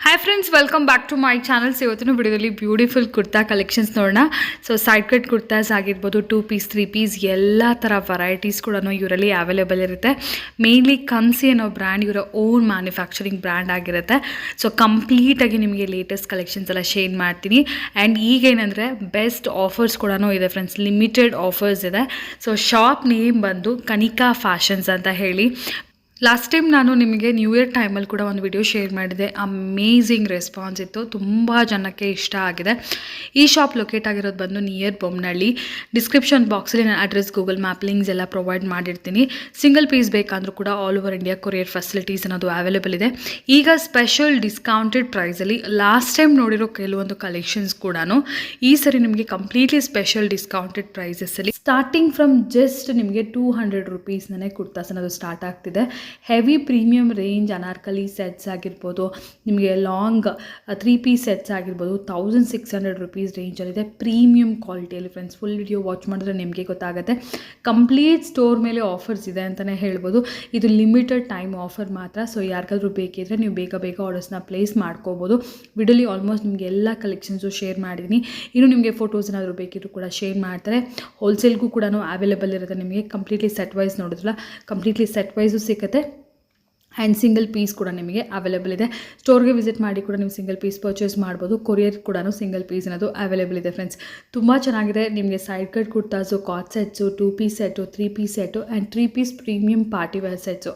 Hi friends, welcome back to my channels. ಇವತ್ತಿನ ವಿಡಿಯೋದಲ್ಲಿ beautiful kurta collections ನೋಡೋಣ. ಸೊ ಸೈಡ್ ಕಟ್ ಕುರ್ತಾಸ್ ಆಗಿರ್ಬೋದು, 2 ಪೀಸ್ 3 ಪೀಸ್ ಎಲ್ಲ ಥರ ವೆರೈಟೀಸ್ ಕೂಡ ಇವರಲ್ಲಿ ಅವೈಲೇಬಲ್ ಇರುತ್ತೆ. ಮೇನ್ಲಿ ಕನ್ಸಿ ಅನ್ನೋ ಬ್ರ್ಯಾಂಡ್ ಇವರ ಓನ್ ಮ್ಯಾನುಫ್ಯಾಕ್ಚರಿಂಗ್ ಬ್ರ್ಯಾಂಡ್ ಆಗಿರುತ್ತೆ. ಸೊ ಕಂಪ್ಲೀಟಾಗಿ ನಿಮಗೆ ಲೇಟೆಸ್ಟ್ ಕಲೆಕ್ಷನ್ಸ್ ಎಲ್ಲ ಶೇರ್ ಮಾಡ್ತೀನಿ. ಆ್ಯಂಡ್ ಈಗೇನೆಂದರೆ ಬೆಸ್ಟ್ ಆಫರ್ಸ್ ಕೂಡ ಇದೆ ಫ್ರೆಂಡ್ಸ್, ಲಿಮಿಟೆಡ್ ಆಫರ್ಸ್ ಇದೆ. ಸೊ ಶಾಪ್ ನೇಮ್ ಬಂದು ಕನಿಕಾ ಫ್ಯಾಷನ್ಸ್ ಅಂತ ಹೇಳಿ. ಲಾಸ್ಟ್ ಟೈಮ್ ನಾನು ನಿಮಗೆ ನ್ಯೂ ಇಯರ್ ಟೈಮಲ್ಲಿ ಕೂಡ ಒಂದು ವಿಡಿಯೋ ಶೇರ್ ಮಾಡಿದೆ. ಅಮೇಝಿಂಗ್ ರೆಸ್ಪಾನ್ಸ್ ಇತ್ತು, ತುಂಬ ಜನಕ್ಕೆ ಇಷ್ಟ ಆಗಿದೆ. ಈ ಶಾಪ್ ಲೊಕೇಟ್ ಆಗಿರೋದು ಬಂದು ನಿಯರ್ ಬೊಮ್ಮನಹಳ್ಳಿ. ಡಿಸ್ಕ್ರಿಪ್ಷನ್ ಬಾಕ್ಸಲ್ಲಿ ನಾನು ಅಡ್ರೆಸ್, ಗೂಗಲ್ ಮ್ಯಾಪ್ ಲಿಂಕ್ಸ್ ಎಲ್ಲ ಪ್ರೊವೈಡ್ ಮಾಡಿರ್ತೀನಿ. ಸಿಂಗಲ್ ಪೀಸ್ ಬೇಕಂದ್ರೂ ಕೂಡ all over India courier facilities ಅನ್ನೋದು ಅವೈಲೇಬಲ್ ಇದೆ. ಈಗ ಸ್ಪೆಷಲ್ ಡಿಸ್ಕೌಂಟೆಡ್ ಪ್ರೈಸಲ್ಲಿ ಲಾಸ್ಟ್ ಟೈಮ್ ನೋಡಿರೋ ಕೆಲವೊಂದು ಕಲೆಕ್ಷನ್ಸ್ ಕೂಡ ಈ ಸರಿ ನಿಮಗೆ ಕಂಪ್ಲೀಟ್ಲಿ ಸ್ಪೆಷಲ್ ಡಿಸ್ಕೌಂಟೆಡ್ ಪ್ರೈಸಸ್ಸಲ್ಲಿ ಸ್ಟಾರ್ಟಿಂಗ್ ಫ್ರಮ್ ಜಸ್ಟ್ ನಿಮಗೆ 200 ರುಪೀಸ್ನೇ ಕುರ್ತಾಸ್ ಅನ್ನೋದು ಸ್ಟಾರ್ಟ್ ಆಗ್ತಿದೆ. Heavy premium range Anarkali sets ಆಗಿರ್ಬೋದು, ನಿಮಗೆ ಲಾಂಗ್ 3 ಪೀಸ್ ಸೆಟ್ಸ್ ಆಗಿರ್ಬೋದು, 1600 ರುಪೀಸ್ ರೇಂಜಲ್ಲಿದೆ. ಪ್ರೀಮಿಯಮ್ ಕ್ವಾಲಿಟಿಯಲ್ಲಿ ಫ್ರೆಂಡ್ಸ್, ಫುಲ್ ವಿಡಿಯೋ ವಾಚ್ ಮಾಡಿದ್ರೆ ನಿಮಗೆ ಗೊತ್ತಾಗುತ್ತೆ. ಕಂಪ್ಲೀಟ್ ಸ್ಟೋರ್ ಮೇಲೆ ಆಫರ್ಸ್ ಇದೆ ಅಂತಲೇ ಹೇಳ್ಬೋದು. ಇದು ಲಿಮಿಟೆಡ್ ಟೈಮ್ ಆಫರ್ ಮಾತ್ರ. ಸೊ ಯಾರಿಗಾದ್ರೂ ಬೇಕಿದ್ರೆ ನೀವು ಬೇಗ ಬೇಗ ಆರ್ಡರ್ಸ್ನ ಪ್ಲೇಸ್ ಮಾಡ್ಕೋಬೋದು. ವಿಡಿಯೋಲಿ ಆಲ್ಮೋಸ್ಟ್ ನಿಮಗೆ ಎಲ್ಲ ಕಲೆಕ್ಷನ್ಸು ಶೇರ್ ಮಾಡಿದ್ದೀನಿ. ಇನ್ನು ನಿಮಗೆ ಫೋಟೋಸ್ ಏನಾದರೂ ಬೇಕಿದ್ರು ಕೂಡ ಶೇರ್ ಮಾಡ್ತಾರೆ. ಹೋಲ್ಸೇಲ್ಗೂ ಕೂಡ ಅವೈಲೇಬಲ್ ಇರುತ್ತೆ. ನಿಮಗೆ ಕಂಪ್ಲೀಟ್ಲಿ ಸೆಟ್ ವೈಸ್ ನೋಡಿದ್ರಲ್ಲ, ಕಂಪ್ಲೀಟ್ಲಿ ಸೆಟ್ ವೈಸು ಸಿಗುತ್ತೆ. ಆ್ಯಂಡ್ ಸಿಂಗಲ್ ಪೀಸ್ ಕೂಡ ನಿಮಗೆ ಅವೈಲೇಬಲ್ ಇದೆ. ಸ್ಟೋರ್ಗೆ ವಿಸಿಟ್ ಮಾಡಿ ಕೂಡ ನೀವು ಸಿಂಗಲ್ ಪೀಸ್ ಪರ್ಚೇಸ್ ಮಾಡ್ಬೋದು. ಕೊರಿಯರ್ ಕೂಡ ಸಿಂಗಲ್ ಪೀಸ್ ಅನ್ನೋದು ಅವೈಲೇಬಲ್ ಇದೆ ಫ್ರೆಂಡ್ಸ್. ತುಂಬ ಚೆನ್ನಾಗಿದೆ. ನಿಮಗೆ side cut kurtas, cot sets, 2 piece set, 3 piece set and 3 piece premium party wear sets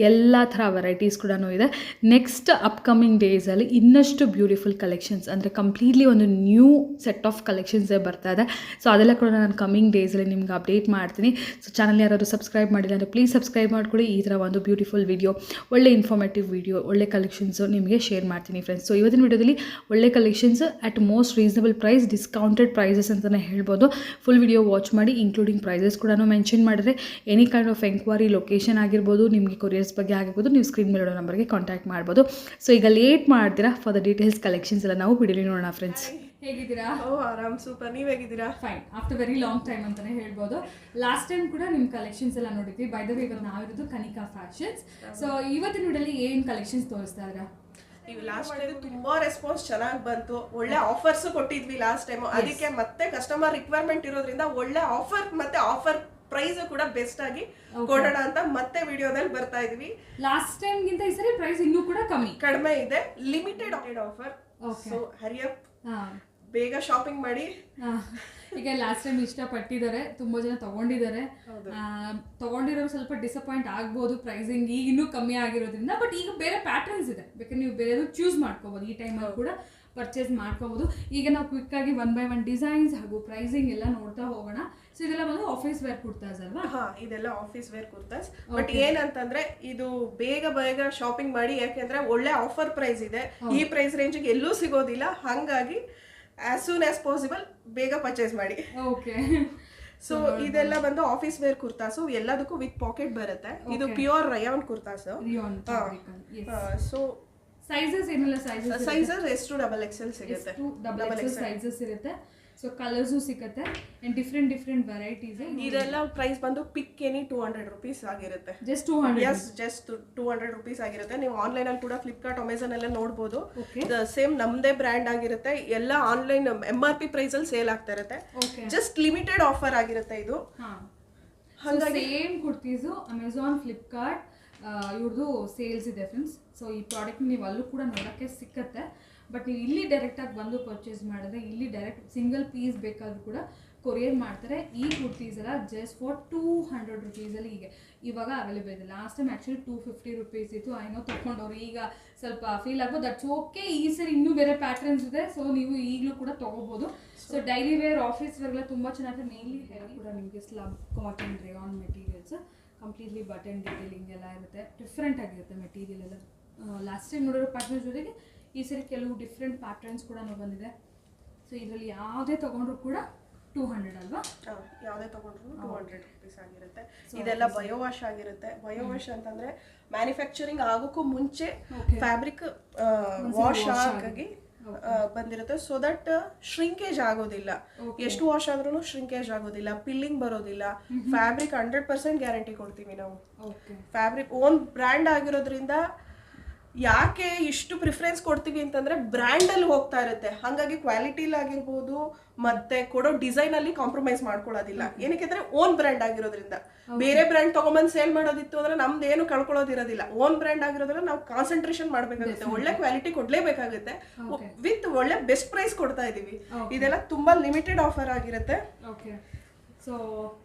ಎಲ್ಲ ಥರ ವೆರೈಟೀಸ್ ಕೂಡ ಇದೆ. ನೆಕ್ಸ್ಟ್ ಅಪ್ಕಮಿಂಗ್ ಡೇಸಲ್ಲಿ ಇನ್ನಷ್ಟು ಬ್ಯೂಟಿಫುಲ್ ಕಲೆಕ್ಷನ್ಸ್, ಅಂದರೆ ಕಂಪ್ಲೀಟ್ಲಿ ಒಂದು ನ್ಯೂ ಸೆಟ್ ಆಫ್ ಕಲೆಕ್ಷನ್ಸೇ ಬರ್ತಾ ಇದೆ. ಸೊ ಅದೆಲ್ಲ ಕೂಡ ನಾನು ಕಮಿಂಗ್ ಡೇಸಲ್ಲಿ ನಿಮ್ಗೆ ಅಪ್ಡೇಟ್ ಮಾಡ್ತೀನಿ. ಸೊ ಚಾನಲ್ ಯಾರಾದರೂ ಸಬ್ಸ್ಕ್ರೈಬ್ ಮಾಡಿಲ್ಲ ಅಂದರೆ ಪ್ಲೀಸ್ ಸಬ್ಸ್ಕ್ರೈಬ್ ಮಾಡ್ಕೊಳ್ಳಿ. ಈ ಥರ ಒಂದು ಬ್ಯೂಟಿಫುಲ್ ವಿಡಿಯೋ, ಒಳ್ಳೆ ಇನ್ಫಾರ್ಮೇಟಿವ್ ವಿಡಿಯೋ, ಒಳ್ಳೆ ಕಲೆಕ್ಷನ್ಸು ನಿಮಗೆ ಶೇರ್ ಮಾಡ್ತೀನಿ ಫ್ರೆಂಡ್ಸ್. ಸೊ ಇವತ್ತಿನ ವಿಡಿಯೋದಲ್ಲಿ ಒಳ್ಳೆ collections at most reasonable price, discounted prices ಅಂತಲೇ ಹೇಳ್ಬೋದು. ಫುಲ್ ವಿಡಿಯೋ ವಾಚ್ ಮಾಡಿ, ಇನ್ಕ್ಲೂಡಿಂಗ್ ಪ್ರೈಸಸ್ ಕೂಡ ಮೆನ್ಷನ್ ಮಾಡಿದ್ರೆ any kind of enquiry, location ಆಗಿರ್ಬೋದು, ನಿಮಗೆ ಕೊರಿಯರ್ಸ್ ಬಗ್ಗೆ ಆಗಿರ್ಬೋದು, ನೀವು ಸ್ಕ್ರೀನ್ ಮೇಲೆ ನಂಬರ್ಗೆ ಕಾಂಟ್ಯಾಕ್ಟ್ ಮಾಡ್ಬೋದು. ಸೊ ಈಗ ಲೇಟ್ ಮಾಡ್ತೀರಾ, ಫಾರ್ ದ ಡೀಟೇಲ್ಸ್ ಕಲೆಕ್ಷನ್ಸ್ ಎಲ್ಲ ನಾವು ವಿಡಿಯೋಲಿ ನೋಡೋಣ ಫ್ರೆಂಡ್ಸ್. ಹೇಗಿದ್ದೀರಾ? ಆರಾಮ್, ಸೂಪರ್. ನೀವ್ ಹೇಗಿದ್ದೀರಾ? Fine. After very long time ಅಂತಾನೆ ಹೇಳ್ಬೋದು. ಲಾಸ್ಟ್ ಟೈಮ್ ಕೂಡ ನಿಮ್ಮ ಕಲೆಕ್ಷನ್ಸ್ ಎಲ್ಲ ನೋಡಿದ್ವಿ. ಬೈ ದ ವೇ ಇವತ್ತು ನಾವಿರೋದು ಕನಿಕಾ ಫ್ಯಾಷನ್ಸ್. ಸೊ ಇವತ್ತಿನ ವಿಡಿಯೋಲಿ ಏನ್ ಕಲೆಕ್ಷನ್ಸ್ ತೋರಿಸ್ತಾ ಇದ್ದೀರಾ? ನೀವು ಲಾಸ್ಟ್ ಟೈಮ್ ತುಂಬಾ ರೆಸ್ಪಾನ್ಸ್ ಚೆನ್ನಾಗಿ ಬಂತು. ಒಳ್ಳೆ ಆಫರ್ಸ್ ಕೊಟ್ಟಿದ್ವಿ ಲಾಸ್ಟ್ ಟೈಮ್. ಅದಕ್ಕೆ ಮತ್ತೆ ಕಸ್ಟಮರ್ ರಿಕ್ವೈರ್ಮೆಂಟ್ ಇರೋದ್ರಿಂದ ಒಳ್ಳೆ ಆಫರ್ ಮತ್ತೆ ಆಫರ್ ಪ್ರೈಸ್ ಕೂಡ ಬೆಸ್ಟ್ ಆಗಿ ಕೊಡೋಣ ಅಂತ ಮತ್ತೆ ವಿಡಿಯೋದಲ್ಲಿ ಬರ್ತಾ ಇದೀವಿ. ಲಾಸ್ಟ್ ಟೈಮ್ ಗಿಂತ ಈ ಸರಿ ಪ್ರೈಸ್ ಇನ್ನೂ ಕೂಡ ಕಡಿಮೆ ಇದೆ. Limited offer. So hurry up, ಬೇಗ ಶಾಪಿಂಗ್ ಮಾಡಿ. ಈಗ ಲಾಸ್ಟ್ ಟೈಮ್ ಇಷ್ಟಪಟ್ಟಿದ್ದಾರೆ, ತುಂಬಾ ಜನ ತಗೊಂಡಿದ್ದಾರೆ. ತಗೊಂಡಿರೋ ಸ್ವಲ್ಪ ಡಿಸಪಾಯಿಂಟ್ ಆಗ್ಬೋದು ಪ್ರೈಸಿಂಗ್ ಈಗ ಇನ್ನೂ ಕಮ್ಮಿ ಆಗಿರೋದ್ರಿಂದ. ಬಟ್ ಈಗ ಬೇರೆ ಪ್ಯಾಟರ್ನ್ಸ್ ಇದೆ, ಬೇಕಾದ್ರೆ ನೀವು ಬೇರೆ ಚೂಸ್ ಮಾಡ್ಕೋಬಹುದು. ಈ ಟೈಮಲ್ಲಿ ಕೂಡ ಪರ್ಚೇಸ್ ಮಾಡ್ಕೋಬಹುದು. ಈಗ ನಾವು ಕ್ವಿಕ್ ಆಗಿ 1 by 1 ಡಿಸೈನ್ಸ್ ಹಾಗೂ ಪ್ರೈಸಿಂಗ್ ಎಲ್ಲ ನೋಡ್ತಾ ಹೋಗೋಣ. ಸೊ ಇದೆಲ್ಲ ಬಂದು ಆಫೀಸ್ ವೇರ್ ಕುರ್ತಾಸ್ ಅಲ್ವಾ? ಇದೆಲ್ಲ ಆಫೀಸ್ ವೇರ್ ಕುರ್ತಾಸ್. ಬಟ್ ಏನಂತಂದ್ರೆ ಇದು ಬೇಗ ಬೇಗ ಶಾಪಿಂಗ್ ಮಾಡಿ, ಯಾಕೆಂದ್ರೆ ಒಳ್ಳೆ ಆಫರ್ ಪ್ರೈಸ್ ಇದೆ. ಈ ಪ್ರೈಸ್ ರೇಂಜ್ಗೆ ಎಲ್ಲೂ ಸಿಗೋದಿಲ್ಲ. ಹಾಗಾಗಿ ಆಸ್ ಸೂನ್ ಆಸ್ ಪಾಸಿಬಲ್ ಬೇಗ ಪರ್ಚೇಸ್ ಮಾಡಿ. ಓಕೆ. ಸೊ ಇದೆಲ್ಲ ಬಂದು ಆಫೀಸ್ ವೇರ್ ಕುರ್ತಾಸು, ಎಲ್ಲದಕ್ಕೂ ವಿತ್ ಪಾಕೆಟ್ ಬರುತ್ತೆ. ಇದು pure Riyan kurtas. So sizes ಏನೆಲ್ಲ ಸೈಜಸ್ ಎಷ್ಟು ಡಬಲ್ ಎಕ್ಸೆಲ್ ಸಿಗುತ್ತೆ. ಡಬಲ್ ಎಕ್ಸೆಲ್ ಸೈಜಸ್ ಇರುತ್ತೆ. ಸೊ ಕಲರ್ಸು ಸಿಗುತ್ತೆ ಅಂಡ್ ಡಿಫ್ರೆಂಟ್ ವೆರೈಟೀಸ್. ಇದೆಲ್ಲ ಪ್ರೈಸ್ ಬಂದು ಪಿಕ್ ಎನಿ 200 ರುಪೀಸ್ ಆಗಿರುತ್ತೆ. ಜಸ್ಟ್ 200? ಎಸ್, ಜಸ್ಟ್ 200 ರುಪೀಸ್ ಆಗಿರುತ್ತೆ. ನೀವು ಆನ್ಲೈನ್ ಅಲ್ಲಿ ಕೂಡ ಫ್ಲಿಪ್ಕಾರ್ಟ್, ಅಮೆಝಾನ್ ಎಲ್ಲ ನೋಡಬಹುದು. ಸೇಮ್ ನಮ್ದೇ ಬ್ರ್ಯಾಂಡ್ ಆಗಿರುತ್ತೆ. ಎಲ್ಲ ಆನ್ಲೈನ್ MRP ಪ್ರೈಸ್ ಅಲ್ಲಿ ಸೇಲ್ ಆಗ್ತಾ ಇರುತ್ತೆ. ಜಸ್ಟ್ ಲಿಮಿಟೆಡ್ ಆಫರ್ ಆಗಿರುತ್ತೆ ಇದು. ಹಾಗಾಗಿ ಸೇಮ್ ಕುರ್ತೀಸು ಅಮೆಝಾನ್, ಫ್ಲಿಪ್ಕಾರ್ಟ್ ಇವ್ರದ್ದು ಸೇಲ್ಸ್ ಇದೆ ಫ್ರೆಂಡ್ಸ್. ಸೊ ಈ ಪ್ರಾಡಕ್ಟ್ ನೀವು ಅಲ್ಲೂ ಕೂಡ ನೋಡೋಕ್ಕೆ ಸಿಕ್ಕತ್ತೆ. ಬಟ್ ನೀವು ಇಲ್ಲಿ ಡೈರೆಕ್ಟಾಗಿ ಬಂದು ಪರ್ಚೇಸ್ ಮಾಡಿದ್ರೆ ಇಲ್ಲಿ ಡೈರೆಕ್ಟ್ ಸಿಂಗಲ್ ಪೀಸ್ ಬೇಕಾದ್ರೂ ಕೂಡ ಕೊರಿಯರ್ ಮಾಡ್ತಾರೆ. ಈ ಕುರ್ತೀಸ್ ಎಲ್ಲ ಜಸ್ಟ್ ಫಾರ್ 200 ರುಪೀಸಲ್ಲಿ ಈಗ ಇವಾಗ ಅವೈಲೇಬಲ್ ಇದೆ. ಲಾಸ್ಟ್ ಟೈಮ್ ಆ್ಯಕ್ಚುಲಿ 250 ರುಪೀಸ್ ಇತ್ತು. ಐನೋ ತೊಗೊಂಡವ್ರು ಈಗ ಸ್ವಲ್ಪ ಫೀಲ್ ಆಗ್ಬೋದು. That's okay. ಈ ಸರಿ ಇನ್ನೂ ಬೇರೆ ಪ್ಯಾಟರ್ನ್ಸ್ ಇದೆ. ಸೊ ನೀವು ಈಗಲೂ ಕೂಡ ತೊಗೋಬೋದು. ಸೊ ಡೈಲಿ ವೇರ್, ಆಫೀಸ್ ವೇರ್ಗೆಲ್ಲ ತುಂಬ ಚೆನ್ನಾಗಿದೆ. ಮೇನ್ಲಿ ಹೇರ್ ಕೂಡ ನಿಮಗೆ slub cotton rayon materials, completely button detailing ಎಲ್ಲ ಇರುತ್ತೆ. ಡಿಫ್ರೆಂಟ್ ಆಗಿರುತ್ತೆ ಮೆಟೀರಿಯಲ್ ಎಲ್ಲ. ಲಾಸ್ಟ್ ಟೈಮ್ ನೋಡಿರೋ ಪ್ಯಾಟರ್ನ್ಸ್ ಜೊತೆಗೆ ಈ ಸರಿ ಕೆಲವು ಡಿಫ್ರೆಂಟ್ ಪ್ಯಾಟರ್ನ್ಸ್ ಕೂಡ ಬಂದಿದೆ. ಸೊ ಇದರಲ್ಲಿ ಯಾವುದೇ ತೊಗೊಂಡ್ರು ಕೂಡ 200 ಅಲ್ವಾ? ಯಾವುದೇ ತೊಗೊಂಡ್ರು 200 ರುಪೀಸ್ ಆಗಿರುತ್ತೆ. ಇದೆಲ್ಲ ಬಯೋವಾಶ್ ಆಗಿರುತ್ತೆ. ಬಯೋವಾಶ್ ಅಂತಂದ್ರೆ ಮ್ಯಾನುಫ್ಯಾಕ್ಚರಿಂಗ್ ಆಗೋಕ್ಕೂ ಮುಂಚೆ ಫ್ಯಾಬ್ರಿಕ್ ವಾಶ್ ಆಗಿ ಬಂದಿರುತ್ತೆ. ಸೊ ದಟ್ ಶ್ರಿಂಕೇಜ್ ಆಗೋದಿಲ್ಲ. ಎಷ್ಟು ವಾಶ್ ಆದ್ರೂ ಶ್ರಿಂಕೇಜ್ ಆಗೋದಿಲ್ಲ, ಪಿಲ್ಲಿಂಗ್ ಬರೋದಿಲ್ಲ. ಫ್ಯಾಬ್ರಿಕ್ 100% ಗ್ಯಾರಂಟಿ ಕೊಡ್ತೀವಿ ನಾವು. ಫ್ಯಾಬ್ರಿಕ್ ಓನ್ ಬ್ರ್ಯಾಂಡ್ ಆಗಿರೋದ್ರಿಂದ ಯಾಕೆ ಇಷ್ಟು ಪ್ರಿಫರೆನ್ಸ್ ಕೊಡ್ತೀವಿ ಅಂತಂದ್ರೆ ಬ್ರ್ಯಾಂಡ್ ಅಲ್ಲಿ ಹೋಗ್ತಾ ಇರುತ್ತೆ, ಹಾಗಾಗಿ ಕ್ವಾಲಿಟಿಲಿ ಆಗಿರ್ಬೋದು ಮತ್ತೆ ಕೊಡೋ ಡಿಸೈನ್ ಅಲ್ಲಿ ಕಾಂಪ್ರಮೈಸ್ ಮಾಡ್ಕೊಳ್ಳೋದಿಲ್ಲ. ಏನಕ್ಕೆ ಅಂದ್ರೆ ಓನ್ ಬ್ರ್ಯಾಂಡ್ ಆಗಿರೋದ್ರಿಂದ. ಬೇರೆ ಬ್ರ್ಯಾಂಡ್ ತಗೊಂಬಂದ್ ಸೇಲ್ ಮಾಡೋದಿತ್ತು ಅಂದ್ರೆ ನಮ್ದು ಏನು ಕಳ್ಕೊಳ್ಳೋದಿರೋದಿಲ್ಲ. ಓನ್ ಬ್ರ್ಯಾಂಡ್ ಆಗಿರೋದ್ರಿಂದ ನಾವು ಕಾನ್ಸಂಟ್ರೇಷನ್ ಮಾಡ್ಬೇಕಾಗುತ್ತೆ, ಒಳ್ಳೆ ಕ್ವಾಲಿಟಿ ಕೊಡ್ಲೇಬೇಕಾಗುತ್ತೆ, ವಿತ್ ಒಳ್ಳೆ ಬೆಸ್ಟ್ ಪ್ರೈಸ್ ಕೊಡ್ತಾ ಇದೀವಿ. ಇದೆಲ್ಲ ತುಂಬಾ ಲಿಮಿಟೆಡ್ ಆಫರ್ ಆಗಿರುತ್ತೆ. ಸೊ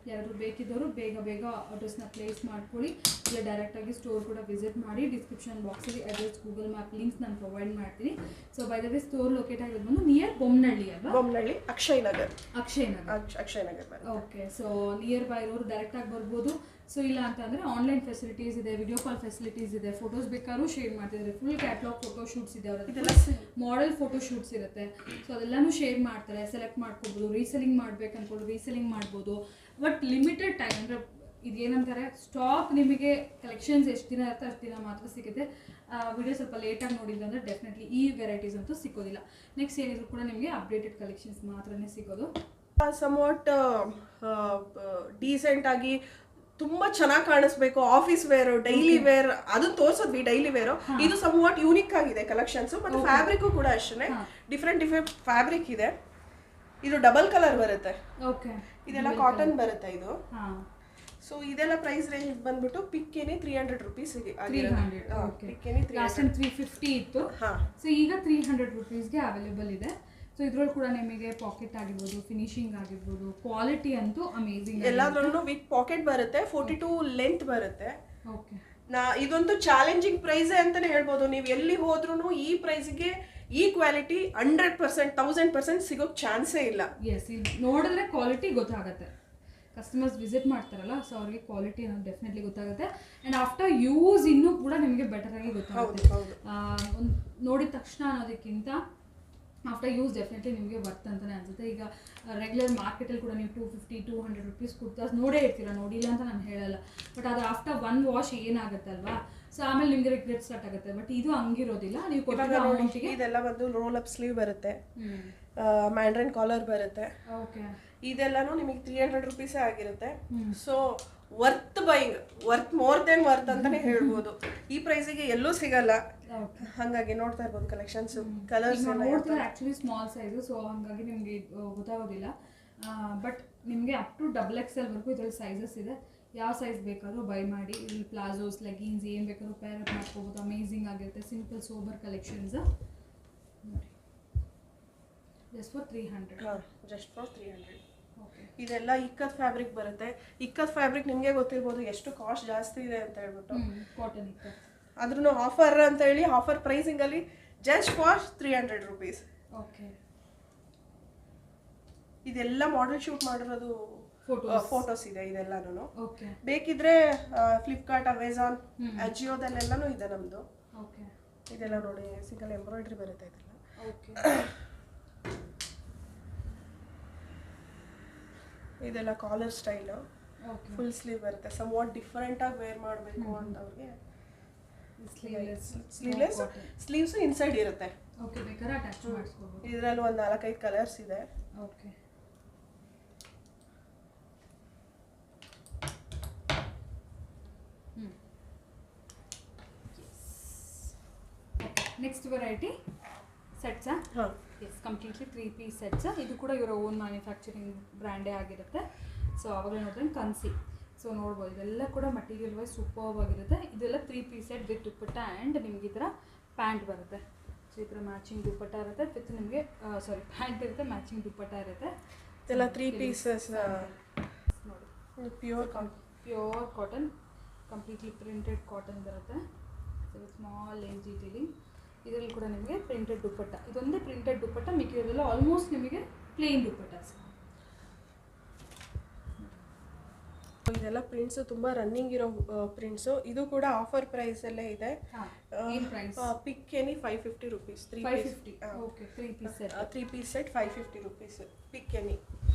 ಯಾರಾದರೂ ಬೇಕಿದ್ದವರು ಬೇಗ ಬೇಗ ಆರ್ಡರ್ಸ್ನ ಪ್ಲೇಸ್ ಮಾಡ್ಕೊಳ್ಳಿ. ಇಲ್ಲ ಡೈರೆಕ್ಟಾಗಿ ಸ್ಟೋರ್ ಕೂಡ ವಿಸಿಟ್ ಮಾಡಿ. ಡಿಸ್ಕ್ರಿಪ್ಷನ್ ಬಾಕ್ಸಲ್ಲಿ ಅಡ್ರೆಸ್, ಗೂಗಲ್ ಮ್ಯಾಪ್ ಲಿಂಕ್ಸ್ ನಾನು ಪ್ರೊವೈಡ್ ಮಾಡ್ತೀನಿ. So by the way store locate ಆಗಿರೋದು ಬಂದು ನಿಯರ್ ಬೊಮ್ಮನಹಳ್ಳಿ ಅಲ್ವಾ? Bommanahalli Akshay Nagar. Akshay Nagar. Okay. So near by ಇರೋರು ಡೈರೆಕ್ಟಾಗಿ ಬರ್ಬೋದು. ಸೊ ಇಲ್ಲ ಅಂತಂದರೆ ಆನ್ಲೈನ್ ಫೆಸಿಲಿಟೀಸ್ ಇದೆ, ವಿಡಿಯೋ ಕಾಲ್ ಫೆಸಿಲಿಟೀಸ್ ಇದೆ, ಫೋಟೋಸ್ ಬೇಕಾದ್ರೂ ಶೇರ್ ಮಾಡ್ತಿದ್ದಾರೆ. ಫುಲ್ ಕ್ಯಾಟ್ಲಾಗ್ ಫೋಟೋ ಶೂಟ್ಸ್ ಇದೆ, ಅವರ ಮಾಡೆಲ್ ಫೋಟೋ ಶೂಟ್ಸ್ ಇರುತ್ತೆ. ಸೊ ಅದೆಲ್ಲನೂ ಶೇರ್ ಮಾಡ್ತಾರೆ, ಸೆಲೆಕ್ಟ್ ಮಾಡ್ಕೋಬೋದು. ರೀಸೆಲಿಂಗ್ ಮಾಡ್ಬೇಕು ಅಂದ್ಕೊಂಡು ರೀಸೆಲಿಂಗ್ ಮಾಡ್ಬೋದು. ಬಟ್ ಲಿಮಿಟೆಡ್ ಟೈಮ್, ಅಂದರೆ ಇದೇನಂತಾರೆ ಸ್ಟಾಕ್ ನಿಮಗೆ ಕಲೆಕ್ಷನ್ಸ್ ಎಷ್ಟು ದಿನ ಇರುತ್ತೆ ಅಷ್ಟು ದಿನ ಮಾತ್ರ ಸಿಗುತ್ತೆ. ವಿಡಿಯೋ ಸ್ವಲ್ಪ ಲೇಟಾಗಿ ನೋಡಿಲ್ಲ ಅಂದರೆ ಡೆಫಿನೆಟ್ಲಿ ಈ ವೆರೈಟೀಸ್ ಅಂತೂ ಸಿಗೋದಿಲ್ಲ. ನೆಕ್ಸ್ಟ್ ಏನಿದ್ರು ಕೂಡ ನಿಮಗೆ ಅಪ್ಡೇಟೆಡ್ ಕಲೆಕ್ಷನ್ಸ್ ಮಾತ್ರನೇ ಸಿಗೋದು. ಸಮ್ವಾಟ್ ಡೀಸೆಂಟ್ ಆಗಿ ತುಂಬಾ ಚೆನ್ನಾಗಿ ಕಾಣಿಸ್ಬೇಕು, ಆಫೀಸ್ ವೇರ್, ಡೈಲಿ ವೇರ್ ಅದನ್ನ ತೋರ್ಸದ್ವಿ. ಡೈಲಿ ವೇರ್ ಇದು ಸಮ್ವಾಟ್ ಯೂನಿಕ್ ಆಗಿದೆ ಕಲೆಕ್ಷನ್ಸ್. ಮತ್ತೆ ಫ್ಯಾಬ್ರಿಕ್ ಕೂಡ ಅಷ್ಟೇ ಡಿಫ್ರೆಂಟ್ ಫ್ಯಾಬ್ರಿಕ್ ಇದೆ. ಇದು ಡಬಲ್ ಕಲರ್ ಬರುತ್ತೆ. ಇದೆಲ್ಲ ಕಾಟನ್ ಬರುತ್ತೆ ಇದು. ಸೊ ಇದೆಲ್ಲ ಪ್ರೈಸ್ ರೇಂಜ್ ಬಂದ್ಬಿಟ್ಟು ಪಿಕ್ಕೆನೆ 300 rupees ಪಿಕ್ಕೆನೆ 350 ಇತ್ತು. ಸೊ ಈಗ 300 rupeesಗೆ ಅವೈಲೇಬಲ್ ಇದೆ. ಸೊ ಇದ್ರಲ್ಲಿ ಕೂಡ ನಿಮಗೆ ಪಾಕೆಟ್ ಆಗಿರ್ಬೋದು, ಫಿನಿಶಿಂಗ್ ಆಗಿರ್ಬೋದು, ಕ್ವಾಲಿಟಿ ಅಂತೂ ಅಮೇಜಿಂಗ್. ಎಲ್ಲಾದ್ರಲ್ಲೂ ವಿತ್ ಪಾಕೆಟ್ ಬರುತ್ತೆ, 42 ಲೆಂತ್ ಬರುತ್ತೆ. ಇದೊಂದು ಚಾಲೆಂಜಿಂಗ್ ಪ್ರೈಸ್ ಅಂತಾನೆ ಹೇಳ್ಬೋದು. ನೀವು ಎಲ್ಲಿ ಹೋದ್ರೂ ಈ ಪ್ರೈಸ್ಗೆ ಈ ಕ್ವಾಲಿಟಿ 100%, 1000% ಸಿಗೋಕ್ ಚಾನ್ಸೇ ಇಲ್ಲ. ಎಸ್, ನೋಡಿದ್ರೆ ಕ್ವಾಲಿಟಿ ಗೊತ್ತಾಗುತ್ತೆ. ಕಸ್ಟಮರ್ಸ್ ವಿಸಿಟ್ ಮಾಡ್ತಾರಲ್ಲ, ಸೊ ಅವ್ರಿಗೆ ಕ್ವಾಲಿಟಿ ಅನ್ನೋದು ಡೆಫಿನೆಟ್ಲಿ ಗೊತ್ತಾಗುತ್ತೆ. ಆ್ಯಂಡ್ ಆಫ್ಟರ್ ಯೂಸ್ ಇನ್ನೂ ಕೂಡ ನಿಮಗೆ ಬೆಟರ್ ಆಗಿ ಗೊತ್ತಾಗುತ್ತೆ. ನೋಡಿದ ತಕ್ಷಣ ಅನ್ನೋದಕ್ಕಿಂತ ಆಫ್ಟರ್ ಯೂಸ್ ಡೆಫಿನೆಟ್ಲಿ ನಿಮಗೆ ವರ್ತ್ ಅಂತಲೇ ಅನಿಸುತ್ತೆ. ಈಗ ರೆಗ್ಯುಲರ್ ಮಾರ್ಕೆಟಲ್ಲಿ ಕೂಡ ನೀವು 250-200 rupees ಕುರ್ತಾಸ್ ನೋಡೇ ಇರ್ತೀರ, ನೋಡಿಲ್ಲ ಅಂತ ನಾನು ಹೇಳಲ್ಲ. ಬಟ್ ಅದು ಆಫ್ಟರ್ 1 ವಾಶ್ ಏನಾಗುತ್ತಲ್ವಾ, ಸೊ ಆಮೇಲೆ ನಿಮಗೆ ರಿಗ್ರೆಟ್ ಸ್ಟಾರ್ಟ್ ಆಗುತ್ತೆ. ಬಟ್ ಇದು ಹಂಗಿರೋದಿಲ್ಲ. ನೀವು ಕೊಟ್ಟಿರೋ ಅಮೌಂಟಿಗೆ ಇದೆಲ್ಲ ಬಂದು ರೋಲ್ ಅಪ್ ಸ್ಲೀವ್ ಬರುತ್ತೆ, ಮ್ಯಾಂಡ್ರನ್ ಕಾಲರ್ ಬರುತ್ತೆ. ಇದೆಲ್ಲಾನು ನಿಮಗೆ 300 rupees ಆಗಿರುತ್ತೆ. So worth buying, worth more than worth ಅಂತಾನೆ ಹೇಳ್ಬೋದು. ಈ ಪ್ರೈಸಿಗೆ ಎಲ್ಲೂ ಸಿಗಲ್ಲ. ಹಾಗಾಗಿ ನೋಡ್ತಾ ಇರ್ಬೋದು collections, colours actually small size, so ಹಾಗಾಗಿ ನಿಮಗೆ ಗೊತ್ತಾಗೋದಿಲ್ಲ. ಬಟ್ ನಿಮಗೆ ಅಪ್ ಟು XXL ವರೆಗೂ ಇದರಲ್ಲಿ ಸೈಜಸ್ ಇದೆ. ಯಾವ ಸೈಜ್ ಬೇಕಾದ್ರೂ ಬೈ ಮಾಡಿ. ಇಲ್ಲಿ ಪ್ಲಾಜೋಸ್, ಲೆಗಿನ್ಸ್ ಏನು ಬೇಕಾದ್ರೂ ಪೇರ್ ಅಪ್ ಮಾಡ್ಕೋಬೋದು. ಅಮೇಝಿಂಗ್ ಆಗಿರುತ್ತೆ. ಸಿಂಪಲ್ ಸೋಬರ್ ಕಲೆಕ್ಷನ್ಸ್ ನೋಡಿ. Just for 300. ಇದೆಲ್ಲ ಇಕ್ಕತ್ ಫ್ಯಾಬ್ರಿಕ್ ಬರುತ್ತೆ. ಇಕ್ಕತ್ ಫ್ಯಾಬ್ರಿಕ್ ನಿಮಗೆ ಗೊತ್ತಿರ್ಬೋದು ಎಷ್ಟು ಕಾಸ್ಟ್ ಜಾಸ್ತಿ ಇದೆ ಅಂತ ಹೇಳ್ಬಿಟ್ಟು. ಕಾಟನ್ ಇಕ್ಕತ್ ಆದ್ರೂ ಆಫರ್ ಅಂತ ಹೇಳಿ ಆಫರ್ ಪ್ರೈಸಿಂಗ್ ಅಲ್ಲಿ ಜಸ್ಟ್ ಫಾರ್ 300 rupees. ಇದೆಲ್ಲ ಮಾಡೆಲ್ ಶೂಟ್ ಮಾಡಿರೋದು ಫೋಟೋಸ್ ಇದೆ ಇದೆಲ್ಲಾನು. ಬೇಕಿದ್ರೆ ಫ್ಲಿಪ್ಕಾರ್ಟ್, ಅಮೆಝಾನ್, ಅಜಿಯೋದಲ್ಲೆಲ್ಲಾನು ಇದೆ ನಮ್ದು. ಇದೆಲ್ಲ ನೋಡಿ ಸಿಂಗಲ್ ಎಂಬ್ರಾಯ್ಡ್ರಿ ಬರುತ್ತೆ ಇದೆಲ್ಲ. ಇದೆಲ್ಲ ಕಾಲರ್ ಸ್ಟೈಲ್, ಫುಲ್ ಸ್ಲೀವ್ ಬರುತ್ತೆ. ಸಮ್ವಾಟ್ ಡಿಫರೆಂಟ್ ಆಗಿ ವೇರ್ ಮಾಡಬೇಕು ಅಂತವ್ರಿಗೆ ಸ್ಲೀವ್ಸ್ ಇನ್ಸೈಡ್ ಇರುತ್ತೆ. ಇದರಲ್ಲಿ ಒಂದು 4-5 ಕಲರ್ಸ್ ಇದೆ. ನೆಕ್ಸ್ಟ್ ವೆರೈಟಿ ಸೆಟ್ಸಾ? Yes, completely 3 piece sets. ಇದು ಕೂಡ ಇವರ ಓನ್ ಮ್ಯಾನುಫ್ಯಾಕ್ಚರಿಂಗ್ ಬ್ರ್ಯಾಂಡೇ ಆಗಿರುತ್ತೆ. ಸೊ ಅವಾಗಲೇ ನೋಡಿದ್ರೆ ಕನ್ಸಿ. ಸೊ ನೋಡ್ಬೋದು ಇದೆಲ್ಲ ಕೂಡ ಮಟೀರಿಯಲ್ ವೈಸ್ ಸೂಪರ್ಬ್ ಆಗಿರುತ್ತೆ. ಇದೆಲ್ಲ 3 piece set with dupatta and ನಿಮ್ಗೆ ಈ ಥರ ಪ್ಯಾಂಟ್ ಬರುತ್ತೆ. ಸೊ ಈ ಥರ ಮ್ಯಾಚಿಂಗ್ ದುಪ್ಪಟ್ಟ ಇರುತ್ತೆ ವಿತ್ ನಿಮಗೆ ಪ್ಯಾಂಟ್ ಇರುತ್ತೆ, ಮ್ಯಾಚಿಂಗ್ ದುಪ್ಪಟ್ಟ ಇರುತ್ತೆ. ಇದೆಲ್ಲ 3 pieces ನೋಡಿ. Pure cotton, completely printed cotton ಬರುತ್ತೆ. So small lace detailing. ಇದರಲ್ಲಿ ಕೂಡ ನಿಮಗೆ ಪ್ರಿಂಟೆಡ್ ದುಪ್ಪಟ್ಟ, ಇದೊಂದೇ ಪ್ರಿಂಟೆಡ್ ದುಪ್ಪಟ್ಟ, ಮಿಕ್ಕಿರೋದೆಲ್ಲ ಆಲ್ಮೋಸ್ಟ್ ನಿಮಗೆ ಪ್ಲೇನ್ ದುಪ್ಪಟ್ಟಾಸ್. ಇದೆಲ್ಲ ಪ್ರಿಂಟ್ಸು ತುಂಬ ರನ್ನಿಂಗ್ ಇರೋ ಪ್ರಿಂಟ್ಸು. ಇದು ಕೂಡ ಆಫರ್ ಪ್ರೈಸ್ ಅಲ್ಲೇ ಇದೆ. ಪಿಕ್ any 550 rupees. 550. Okay, 3 piece set. 3 piece set 550 rupees. Pick any.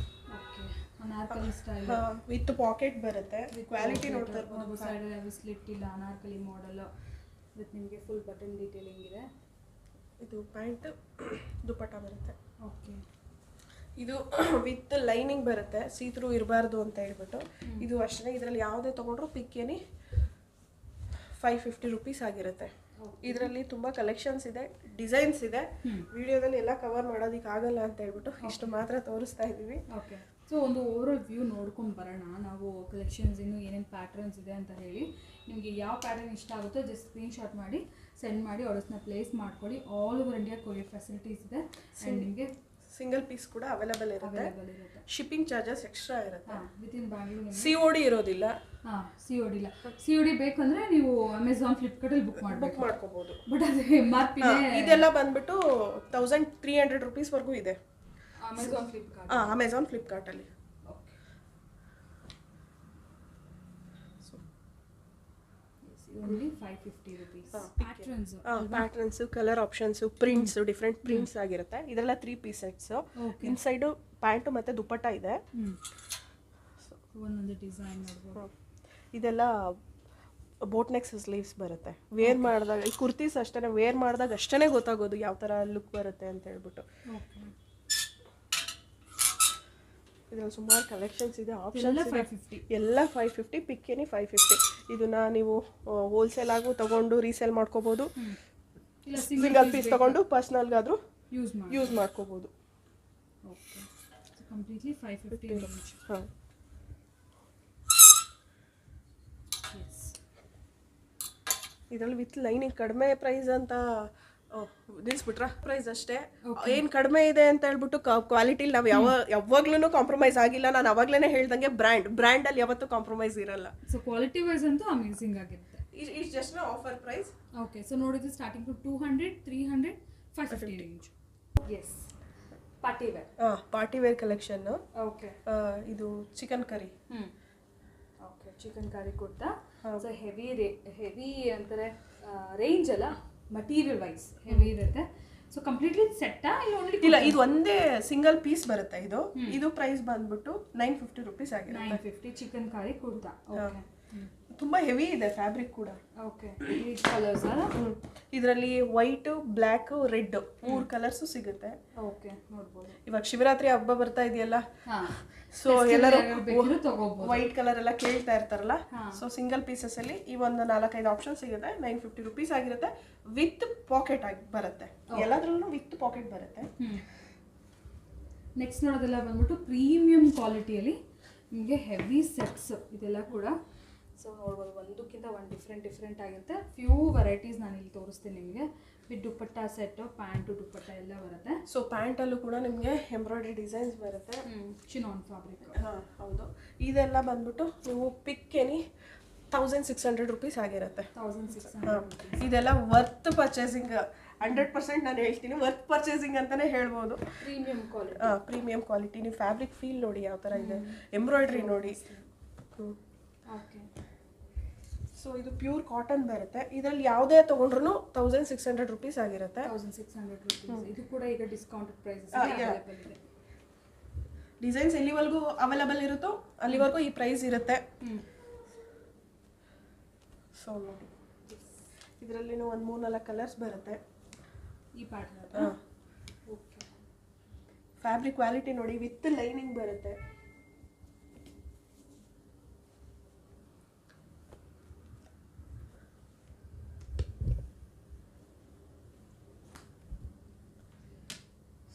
Okay, Anarkali style with packet ಬರುತ್ತೆ. ಕ್ವಾಲಿಟಿ ನೋಡ್ತಾ ಇರ್ಬೋದು. ಸೈಡ್ ಸ್ಲಿಟ್ ಇಲ್ಲ, ಅನಾರ್ಕಲಿ ಮಾಡೆಲ್ ವಿತ್ ನಿಮಗೆ ಫುಲ್ ಬಟನ್ ಡೀಟೇಲಿಂಗ್ ಇದೆ. ಇದು ಪ್ಯಾಂಟ್, ದುಪ್ಪಟ್ಟ ಬರುತ್ತೆ. ಓಕೆ, ಇದು ವಿತ್ ಲೈನಿಂಗ್ ಬರುತ್ತೆ, ಸೀತ್ರೂ ಇರಬಾರ್ದು ಅಂತ ಹೇಳ್ಬಿಟ್ಟು. ಇದು ಅಷ್ಟೇ. ಇದರಲ್ಲಿ ಯಾವುದೇ ತೊಗೊಂಡ್ರು ಪಿಕ್ ಏನಿ 550 rupees ಆಗಿರುತ್ತೆ. ಇದರಲ್ಲಿ ತುಂಬ ಕಲೆಕ್ಷನ್ಸ್ ಇದೆ, ಡಿಸೈನ್ಸ್ ಇದೆ. ವಿಡಿಯೋದಲ್ಲಿ ಎಲ್ಲ ಕವರ್ ಮಾಡೋದಕ್ಕೆ ಆಗಲ್ಲ ಅಂತ ಹೇಳ್ಬಿಟ್ಟು ಇಷ್ಟು ಮಾತ್ರ ತೋರಿಸ್ತಾ ಇದ್ದೀವಿ. ಓಕೆ, ಸೊ ಒಂದು ಓವರಾಲ್ ವ್ಯೂ ನೋಡ್ಕೊಂಡು ಬರೋಣ ನಾವು ಕಲೆಕ್ಷನ್ಸ್ ಇನ್ನು ಏನೇನು ಪ್ಯಾಟ್ರನ್ಸ್ ಇದೆ ಅಂತ ಹೇಳಿ. ನಿಮಗೆ ಯಾವ ಪ್ಯಾಟರ್ನ್ ಇಷ್ಟ ಆಗುತ್ತೋ ಜಸ್ಟ್ ಸ್ಕ್ರೀನ್ಶಾಟ್ ಮಾಡಿ ಸೆಂಡ್ ಮಾಡಿ ಆರ್ಡರ್ಸ್ನ ಪ್ಲೇಸ್ ಮಾಡ್ಕೊಳ್ಳಿ. All over India courier facilities ಇದೆ ಆ್ಯಂಡ್ ನಿಮಗೆ ಸಿಂಗಲ್ ಪೀಸ್ ಕೂಡ ಅವೈಲೇಬಲ್ ಇರುತ್ತೆ. ಶಿಪ್ಪಿಂಗ್ ಚಾರ್ಜಸ್ ಎಕ್ಸ್ಟ್ರಾ ಇರುತ್ತೆ. ವಿತ್ ಇನ್ ಬ್ಯಾಂಗ್ಳೂರ್ COD ಇರೋದಿಲ್ಲ. COD ಇಲ್ಲ. COD ಬೇಕಂದ್ರೆ ನೀವು ಅಮೆಝಾನ್ ಫ್ಲಿಪ್ಕಾರ್ಟಲ್ಲಿ ಬುಕ್ ಮಾಡ್ಕೋಬಹುದು. ಬಟ್ ಅದು MRP ಇದೆಲ್ಲ ಬಂದ್ಬಿಟ್ಟು 1300 ರೂಪೀಸ್ವರೆಗೂ ಇದೆ ಅಮೆಝಾನ್ ಫ್ಲಿಪ್ಕಾರ್ಟಲ್ಲಿ. only 550 rupees. Patterns, colour options, prints, different prints ಆಗಿರುತ್ತೆ. ಇದೆಲ್ಲ 3 ಪೀಸ್ ಸೆಟ್ಸ್. ಇನ್ಸೈಡು ಪ್ಯಾಂಟು ಮತ್ತೆ ದುಪ್ಪಟ್ಟ ಇದೆ. ಒಂದೊಂದು ಡಿಸೈನ್ ನೋಡ್ಬೋದು. ಇದೆಲ್ಲ ಬೋಟ್ ನೆಕ್ ಸ್ಲೀವ್ಸ್ ಬರುತ್ತೆ. ವೇರ್ ಮಾಡಿದಾಗ ಈ ಕುರ್ತೀಸ್ ಅಷ್ಟೇ ವೇರ್ ಮಾಡಿದಾಗ ಅಷ್ಟೇ ಗೊತ್ತಾಗೋದು ಯಾವ ಥರ ಲುಕ್ ಬರುತ್ತೆ ಅಂತ ಹೇಳ್ಬಿಟ್ಟು. ಇದರಲ್ಲಿ ಸುಮಾರು ಕಲೆಕ್ಷನ್ಸ್ ಇದೆ, ಆಪ್ಷನ್ಸ್ ಇದೆ. ಎಲ್ಲ 550, ಪಿಕ್ ಎನಿ 550. ಇದನ್ನ ನೀವು ಹೋಲ್ಸೇಲ್ ಆಗು ತಗೊಂಡು ರೀಸೇಲ್ ಮಾಡ್ಕೋಬಹುದು. ಸಿಂಗಲ್ ಪೀಸ್ ತಗೊಂಡು ಪರ್ಸನಲ್ಗಾದ್ರೂ ಯೂಸ್ ಮಾಡ್ಕೋಬಹುದು. Completely 550 range. ಹಾಂ, ಇದರಲ್ಲಿ ವಿತ್ ಲೈನಿಂಗ್ ಕಡಿಮೆ ಪ್ರೈಸ್ ಅಂತ ನಿಲ್ಸ್ಬಿಟ್ರ ಪ್ರೈಸ್ ಅಷ್ಟೇ. ಏನ್ ಕಡಿಮೆ ಇದೆ ಅಂತ ಹೇಳ್ಬಿಟ್ಟು ಕ್ವಾಲಿಟಿಲಿ ನಾವು ಯಾವಾಗ್ಲೂ ಕಾಂಪ್ರಮೈಸ್ ಆಗಿಲ್ಲ. ನಾನು ಅವಾಗ್ಲೇನೆ ಹೇಳ್ದಂಗೆ ಬ್ರ್ಯಾಂಡ್ ಅಲ್ಲಿ ಯಾವತ್ತೂ ಕಾಂಪ್ರಮೈಸ್ ಇರಲ್ಲ. ಸೊ ಕ್ವಾಲಿಟಿ ವೈಸ್ ಅಂತೂ ಅಮೇಜಿಂಗ್ ಆಗಿರುತ್ತೆ. It's just offer price. Okay, so ನೋಡಿದ್ರೆ starting to 200, 300, 550 range. Yes, party wear. Party wear collection. Okay, ಇದು chikankari. Okay, chikankari kurta. So heavy ಅಂತಾರೆ ರೇಂಜ್ ಅಲ್ಲ, ಮಟೀರಿಯಲ್ ವೈಸ್ ಹೆವಿ ಇರುತ್ತೆ. ಸೊ ಕಂಪ್ಲೀಟ್ಲಿ ಸೆಟ್ಟಾ ಇಲ್ಲ, ಇದು ಒಂದೇ ಸಿಂಗಲ್ ಪೀಸ್ ಬರುತ್ತೆ. ಇದು ಪ್ರೈಸ್ ಬಂದ್ಬಿಟ್ಟು 950 ರೂಪೀಸ್ ಆಗಿದೆ. 950 ಚಿಕನ್ ಕರಿ ಕುರ್ತಾ. ಓಕೆ, ತುಂಬಾ ಹೆವಿ ಇದೆ ಫ್ಯಾಬ್ರಿಕ್ ಕೂಡ. ಓಕೆ, ಕಲರ್ಸ್ ಅಲ್ಲ. ಇದರಲ್ಲಿ ವೈಟ್, ಬ್ಲ್ಯಾಕ್, ರೆಡ್ 3 ಕಲರ್ಸ್ ಸಿಗುತ್ತೆ. ಓಕೆ, ನೋಡ್ಬೋದು. ಇವಾಗ ಶಿವರಾತ್ರಿ ಹಬ್ಬ ಬರ್ತಾ ಇದೆಯಲ್ಲ, ಸೊ ಎಲ್ಲರೂ ವೈಟ್ ಕಲರ್ ಎಲ್ಲ ಕೇಳ್ತಾ ಇರ್ತಾರಲ್ಲ. ಸೊ ಸಿಂಗಲ್ ಪೀಸಸ್ ಅಲ್ಲಿ ಈ ಒಂದು 4-5 ಆಪ್ಷನ್ ಸಿಗುತ್ತೆ. 950 ರೂಪೀಸ್ ಆಗಿರುತ್ತೆ. ವಿತ್ ಪಾಕೆಟ್ ಆಗಿ ಬರುತ್ತೆ. ಎಲ್ಲದ್ರಲ್ಲೂ ವಿತ್ ಪಾಕೆಟ್ ಬರುತ್ತೆ. ನೆಕ್ಸ್ಟ್ ನೋಡೋದೆಲ್ಲ ಬಂದ್ಬಿಟ್ಟು ಪ್ರೀಮಿಯಂ ಕ್ವಾಲಿಟಿಯಲ್ಲಿ ನಿಮಗೆ ಹೆವಿ ಸೆಟ್ಸ್ ಇದೆಲ್ಲ ಕೂಡ. ಸೊ ನೋಡ್ಬೋದು, ಒಂದಕ್ಕಿಂತ ಒಂದು ಡಿಫ್ರೆಂಟ್ ಆಗಿರುತ್ತೆ. ಫ್ಯೂ ವೆರೈಟೀಸ್ ನಾನು ಇಲ್ಲಿ ತೋರಿಸ್ತೀನಿ ನಿಮಗೆ. ವಿತ್ ದುಪ್ಪಟ್ಟ ಸೆಟ್, ಪ್ಯಾಂಟು ದುಪ್ಪಟ್ಟ ಎಲ್ಲ ಬರುತ್ತೆ. ಸೊ ಪ್ಯಾಂಟಲ್ಲೂ ಕೂಡ ನಿಮಗೆ ಎಂಬ್ರಾಯ್ಡ್ರಿ ಡಿಸೈನ್ಸ್ ಬರುತ್ತೆ. Chinon fabric. ಹೌದು. ಇದೆಲ್ಲ ಬಂದ್ಬಿಟ್ಟು ನೀವು ಪಿಕ್ ಎನಿ 1600 ರೂಪೀಸ್ ಆಗಿರುತ್ತೆ. 1600. ಇದೆಲ್ಲ ವರ್ತ್ ಪರ್ಚೇಸಿಂಗ್ 100% ನಾನು ಹೇಳ್ತೀನಿ. ವರ್ತ್ ಪರ್ಚೇಸಿಂಗ್ ಅಂತಾನೆ ಹೇಳ್ಬೋದು. Premium quality. ನೀವು ಫ್ಯಾಬ್ರಿಕ್ ಫೀಲ್ ನೋಡಿ ಯಾವ ಥರ ಇದೆ, ಎಂಬ್ರಾಯ್ಡ್ರಿ ನೋಡಿ. ಓಕೆ, ಸೊ ಇದು ಪ್ಯೂರ್ ಕಾಟನ್ ಬರುತ್ತೆ. ಇದರಲ್ಲಿ ಯಾವುದೇ ತಗೊಂಡ್ರು 1600 ರೂಪೀಸ್ ಆಗಿರುತ್ತೆ. 1600 ರೂಪೀಸ್. ಇದು ಕೂಡ ಈಗ ಡಿಸ್ಕೌಂಟೆಡ್ ಪ್ರೈಸಸ್ ಅವೈಲೇಬಲ್ ಇದೆ. ಡಿಸೈನ್ಸ್ ಎಲ್ಲಿವರೆಗೂ ಅವೈಲೇಬಲ್ ಇರುತ್ತೋ ಅಲ್ಲಿವರೆಗೂ ಈ ಪ್ರೈಸ್ ಇರುತ್ತೆ. ಸೊ ನೋಡಿ, ಇದರಲ್ಲಿ ಒಂದು 3-4 ಕಲರ್ಸ್ ಬರುತ್ತೆ. ಈ ಪ್ಯಾಟರ್ನ್. ಓಕೆ, ಫ್ಯಾಬ್ರಿಕ್ ಕ್ವಾಲಿಟಿ ನೋಡಿ, ವಿತ್ ಲೈನಿಂಗ್ ಬರುತ್ತೆ.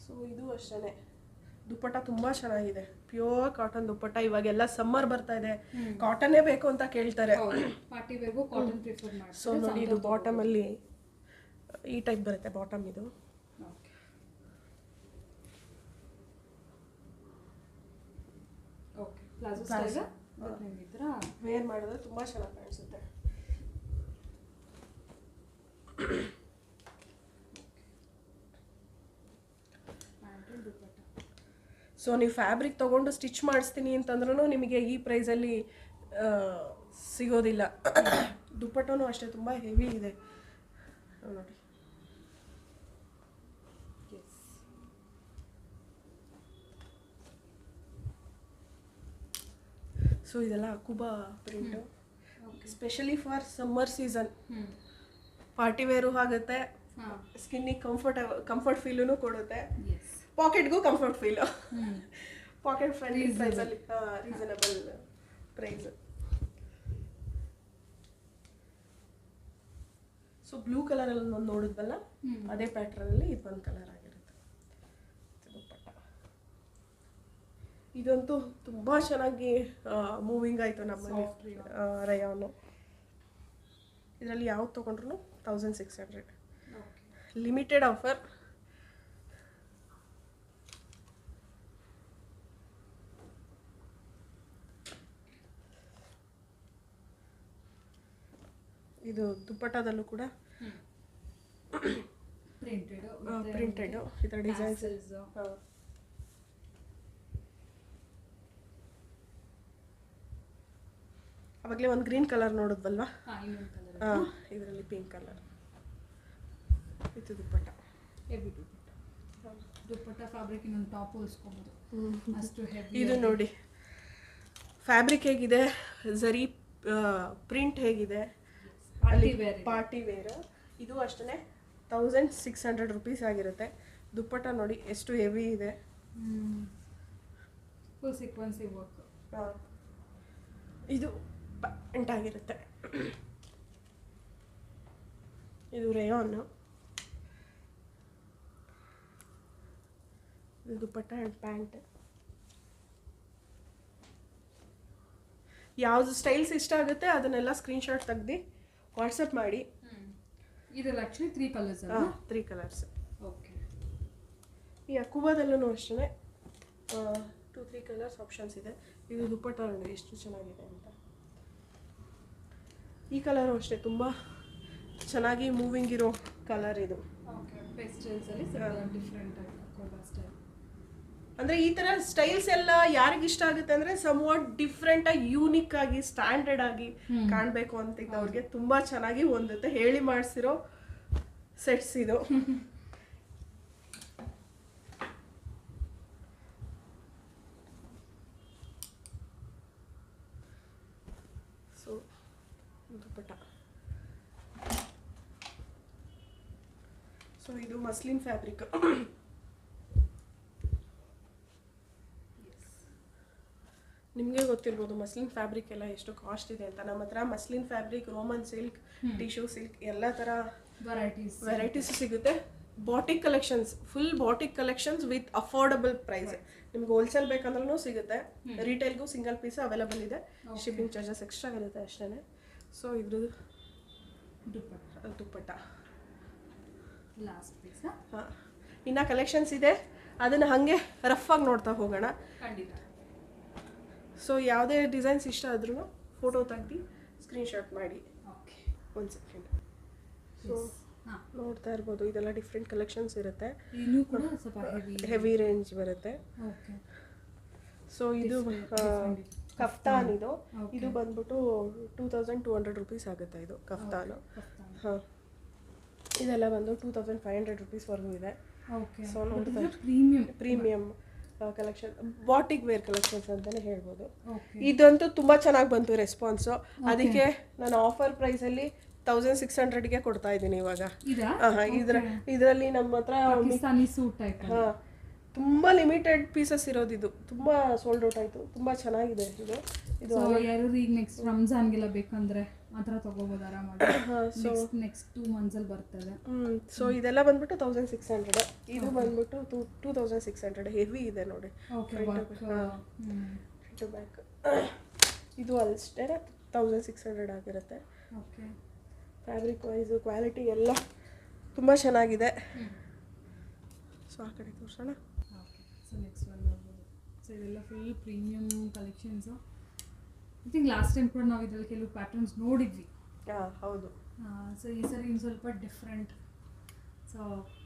ಸೊ ಇದು ಅಷ್ಟೇ. ದುಪ್ಪಟ್ಟ ತುಂಬಾ ಚೆನ್ನಾಗಿದೆ. ಪ್ಯೂರ್ ಕಾಟನ್ ದುಪ್ಪಟ್ಟ. ಇವಾಗೆಲ್ಲ ಸಮ್ಮರ್ ಬರ್ತಾ ಇದೆ, ಕಾಟನ್ನೇ ಬೇಕು ಅಂತ ಕೇಳ್ತಾರೆ. ಪಾರ್ಟಿ ವೇರ್ಗೂ ಕಾಟನ್ ಪ್ರಿಫರ್ ಮಾಡಿ. ಸೊ ನೋಡಿ, ಇದು ಬಾಟಮ್ ಅಲ್ಲಿ ಈ ಟೈಪ್ ಬರುತ್ತೆ. ಬಾಟಮ್ ಇದು. Okay, palazzo style. ನಿಮಗೆ ಈ ಥರ ವೇರ್ ಮಾಡಿದ್ರೆ ತುಂಬಾ ಚೆನ್ನಾಗಿ ಕಾಣಿಸುತ್ತೆ. ಸೊ ನೀವು ಫ್ಯಾಬ್ರಿಕ್ ತೊಗೊಂಡು ಸ್ಟಿಚ್ ಮಾಡಿಸ್ತೀನಿ ಅಂತಂದ್ರೂ ನಿಮಗೆ ಈ ಪ್ರೈಸಲ್ಲಿ ಸಿಗೋದಿಲ್ಲ. ದುಪ್ಪಟ್ಟನೂ ಅಷ್ಟೇ ತುಂಬ ಹೆವಿ ಇದೆ ನೋಡಿ. ಸೊ ಇದೆಲ್ಲ ಅಕುಬಾ print. Specially for summer season. Party wear ಆಗುತ್ತೆ, ಸ್ಕಿನ್ನಿಗೆ ಕಂಫರ್ಟ್ ಫೀಲೂ ಕೊಡುತ್ತೆ, ಪಾಕೆಟ್ಗೂ ಕಂಫರ್ಟ್ ಫೀಲ್. ಪಾಕೆಟ್ ಫ್ರೆಂಡ್ಲಿ ಪ್ರೈಸಲ್ಲಿ, ರೀಸನಬಲ್ ಪ್ರೈಸ್. ಸೊ ಬ್ಲೂ ಕಲರಲ್ಲಿ ಒಂದು ನೋಡಿದ್ವಲ್ಲ ಅದೇ ಪ್ಯಾಟ್ರನಲ್ಲಿ ಇದೊಂದು ಕಲರ್ ಆಗಿರುತ್ತೆ. ದುಪ್ಪಟ್ಟ ಇದಂತೂ ತುಂಬ ಚೆನ್ನಾಗಿ ಮೂವಿಂಗ್ ಆಯಿತು ನಮ್ಮಲ್ಲಿ. ರಯಾನು ಇದರಲ್ಲಿ ಯಾವ್ದು ತೊಗೊಂಡ್ರು 1600 ಲಿಮಿಟೆಡ್ ಆಫರ್. ಇದು ದುಪ್ಪಟ್ಟದಲ್ಲೂ ಕೂಡ ಪ್ರಿಂಟೆಡ್ ಇದರ ಡಿಸೈನ್ಸ್. ಅವಾಗಲೇ ಒಂದು ಗ್ರೀನ್ ಕಲರ್ ನೋಡಿದ್ವಲ್ವಾ, ಇದರಲ್ಲಿ ಪಿಂಕ್ ಕಲರ್. ಇದು ದುಪ್ಪಟ್ಟ, ದುಪ್ಪಟ್ಟ ಫ್ಯಾಬ್ರಿಕ್ ಇನ್ನೊಂದು ಟಾಪ್ ಹೊಲಿಸ್ಕೊಬೋದು ಅಷ್ಟು ಹೆವಿ. ಇದು ನೋಡಿ ಫ್ಯಾಬ್ರಿಕ್ ಹೇಗಿದೆ, ಝರಿ ಪ್ರಿಂಟ್ ಹೇಗಿದೆ, ಪಾರ್ಟಿ ವೇರ್. ಇದು ಅಷ್ಟೇ 1600 ರುಪೀಸ್ ಆಗಿರುತ್ತೆ. ದುಪ್ಪಟ್ಟ ನೋಡಿ ಎಷ್ಟು ಹೆವಿ ಇದೆ, ಫುಲ್ ಸೀಕ್ವೆನ್ಸಿ ವರ್ಕ್. ಇದು ಪ್ಯಾಂಟ್ ಆಗಿರುತ್ತೆ. ಇದು ರೇಯಾನ್, ಇದು ದುಪ್ಪಟ್ಟ ಆ್ಯಂಡ್ ಪ್ಯಾಂಟ್. ಯಾವುದು ಸ್ಟೈಲ್ಸ್ ಇಷ್ಟ ಆಗುತ್ತೆ ಅದನ್ನೆಲ್ಲ ಸ್ಕ್ರೀನ್ಶಾಟ್ ತೆಗ್ದು ವಾಟ್ಸಪ್ ಮಾಡಿ. ಇದರಲ್ಲಿ ಆ್ಯಕ್ಚುಲಿ 3 ಕಲರ್ಸ್ ಅಲ್ಲ? 3 ಕಲರ್ಸ್. ಓಕೆ. ಈ ಅಕುಬಾದಲ್ಲೂ ಅಷ್ಟೇ 2-3 ಕಲರ್ಸ್ ಆಪ್ಷನ್ಸ್ ಇದೆ. ಇದು ದುಪ್ಪಟ್ಟ ನೋಡಿ ಎಷ್ಟು ಚೆನ್ನಾಗಿದೆ ಅಂತ. ಈ ಕಲರು ಅಷ್ಟೇ ತುಂಬ ಚೆನ್ನಾಗಿ ಮೂವಿಂಗ್ ಇರೋ ಕಲರ್ ಇದು. ಓಕೆ, ಪೇಸ್ಟಲ್ಸಲ್ಲಿ ಡಿಫ್ರೆಂಟ್ ಆಗಿ ಸ್ಟೈಲ್. ಅಂದರೆ ಈ ಥರ ಸ್ಟೈಲ್ಸ್ ಎಲ್ಲ ಯಾರಿಗೆ ಇಷ್ಟ ಆಗುತ್ತೆ ಅಂದರೆ ಸಮ್ವಾಟ್ ಡಿಫ್ರೆಂಟಾಗಿ ಯೂನಿಕ್ ಆಗಿ ಸ್ಟ್ಯಾಂಡರ್ಡ್ ಆಗಿ ಕಾಣಬೇಕು ಅಂತಿದ್ದವ್ರಿಗೆ ತುಂಬ ಚೆನ್ನಾಗಿ ಹೊಂದುತ್ತೆ. ಹೇಳಿ ಮಾಡಿಸಿರೋ ಸೆಟ್ಸ್ ಇದು. ಸೊ ದುಪ್ಪಟ್ಟ. ಸೊ ಇದು ಮಸ್ಲಿನ್ ಫ್ಯಾಬ್ರಿಕ್. ನಿಮಗೆ ಗೊತ್ತಿರ್ಬೋದು ಮಸ್ಲಿನ್ ಫ್ಯಾಬ್ರಿಕ್ ಎಲ್ಲ ಎಷ್ಟು ಕಾಸ್ಟ್ ಇದೆ ಅಂತ. ನಮ್ಮ ಹತ್ರ muslin fabric, Roman silk, tissue silk ಎಲ್ಲ ಥರ ವೆರೈಟೀಸ್ ಸಿಗುತ್ತೆ. Batik collections, full batik collections with affordable price. ನಿಮ್ಗೆ ಹೋಲ್ಸೇಲ್ ಬೇಕಂದ್ರೂ ಸಿಗುತ್ತೆ. ರಿಟೇಲ್ಗೂ ಸಿಂಗಲ್ ಪೀಸ್ ಅವೈಲಬಲ್ ಇದೆ. ಶಿಪ್ಪಿಂಗ್ ಚಾರ್ಜಸ್ ಎಕ್ಸ್ಟ್ರಾ ಇರುತ್ತೆ ಅಷ್ಟೇ. ಸೊ ಇದ್ರದ್ದು ದುಪ್ಪಟ್ಟ ಲಾಸ್ಟ್ ಪೀಸ್. ಹಾಂ, ಇನ್ನು ಕಲೆಕ್ಷನ್ಸ್ ಇದೆ, ಅದನ್ನು ಹಾಗೆ ರಫ್ ಆಗಿ ನೋಡ್ತಾ ಹೋಗೋಣ. ಖಂಡಿತ. ಸೊ ಯಾವುದೇ ಡಿಸೈನ್ಸ್ ಇಷ್ಟ ಆದ್ರೂ ಫೋಟೋ ತೆಗ್ದು ಸ್ಕ್ರೀನ್ಶಾಟ್ ಮಾಡಿ. ಓಕೆ, ಒಂದು ಸೆಕೆಂಡ್. ಸೊ ನೋಡ್ತಾ ಇರ್ಬೋದು ಇದೆಲ್ಲ ಡಿಫ್ರೆಂಟ್ ಕಲೆಕ್ಷನ್ಸ್ ಇರುತ್ತೆ. ಇನ್ನೂ ಕೂಡ ಸ್ವಲ್ಪ ಹೆವಿ ರೇಂಜ್ ಬರುತ್ತೆ. ಓಕೆ. ಸೊ ಇದು ಕಫ್ತಾನ್. ಇದು ಬಂದ್ಬಿಟ್ಟು 2200 ರುಪೀಸ್ ಆಗುತ್ತೆ. ಇದು ಕಫ್ತಾನು. ಹಾಂ, ಇದೆಲ್ಲ ಬಂದು 2500 ರುಪೀಸ್ವರೆಗೂ ಇದೆ. ಓಕೆ. ಸೊ ನೋಡ್ತಾ premium collection, batik wear collections ಅಂತಲೇ ಹೇಳ್ಬೋದು. ಇದಂತೂ ತುಂಬ ಚೆನ್ನಾಗಿ ಬಂತು ರೆಸ್ಪಾನ್ಸು. ಅದಕ್ಕೆ ನಾನು ಆಫರ್ ಪ್ರೈಸಲ್ಲಿ 1600ಗೆ ಕೊಡ್ತಾ ಇದ್ದೀನಿ ಇವಾಗ. ಇದರಲ್ಲಿ ನಮ್ಮ ಹತ್ರ ಹಾಂ ತುಂಬ ಲಿಮಿಟೆಡ್ ಪೀಸಸ್ ಇರೋದು. ಇದು ತುಂಬ ಸೋಲ್ಡ್ ಔಟ್ ಆಯಿತು. ತುಂಬ ಚೆನ್ನಾಗಿದೆ ಇದು. ಇದು ಯಾರು ಈಗ ನೆಕ್ಸ್ಟ್ ರಂಜಾನ್ಗೆಲ್ಲ ಬೇಕಂದ್ರೆ ಆ ಥರ ತೊಗೋಬೋದು ಆರಾಮಾಗಿ. ಸೊ ನೆಕ್ಸ್ಟ್ 2 ಮಂತ್ಸಲ್ಲಿ ಬರ್ತದೆ. ಸೊ ಇದೆಲ್ಲ ಬಂದ್ಬಿಟ್ಟು 1600. ಇದು ಬಂದ್ಬಿಟ್ಟು 2600. ಹೆವಿ ಇದೆ ನೋಡಿ. To back. ಇದು ಅಷ್ಟೇ 1600 ಆಗಿರುತ್ತೆ. ಓಕೆ. ಫ್ಯಾಬ್ರಿಕ್ ವೈಸು ಕ್ವಾಲಿಟಿ ಎಲ್ಲ ತುಂಬ ಚೆನ್ನಾಗಿದೆ. ಸೊ ಆ ಕಡೆ ತೋರಿಸೋಣ. ಓಕೆ. ಸೊ ನೆಕ್ಸ್ಟ್ ಒನ್ ನೋಡ್ಬೋದು. ಸೊ ಇದೆಲ್ಲ full premium collections. I think last time ಕೂಡ ನಾವು ಇದರಲ್ಲಿ ಕೆಲವು ಪ್ಯಾಟರ್ನ್ಸ್ ನೋಡಿದ್ವಿ. ಹಾಂ, ಹೌದು. ಸೊ ಈ ಸರಿ ಇನ್ನು ಸ್ವಲ್ಪ ಡಿಫ್ರೆಂಟ್. ಸೊ